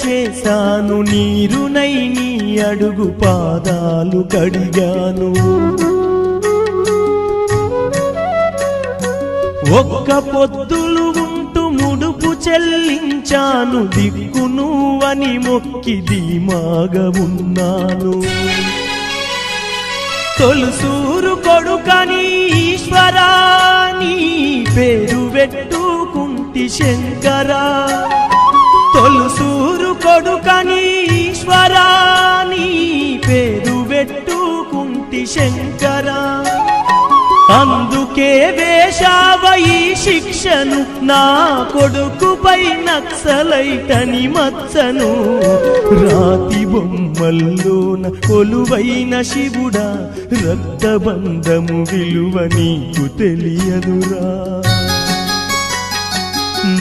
చేశాను, నీరునై నీ అడుగు పాదాలు కడిగాను. ఒక్క పొద్దులు ఉంటూ ముడుపు చెల్లించాను, దిక్కు నువ్వని మొక్కి ధీమాగా ఉన్నాను. తొలుసూరు కొడుకని ఈశ్వరా నీ పేరు పెట్టుకుంటి శంకరా, తొలుసూరు కొడుకని ఈశ్వరా నీ పేరు పెట్టుకుంటి శంకరా. అందుకే వేశావ ఈ శిక్షను, నా కొడుకుపై నక్సలైటని మచ్చను. రాతి బొమ్మల్లోన కొలువైన శివుడా, రక్తబంధము విలువ నీకు తెలియదురా.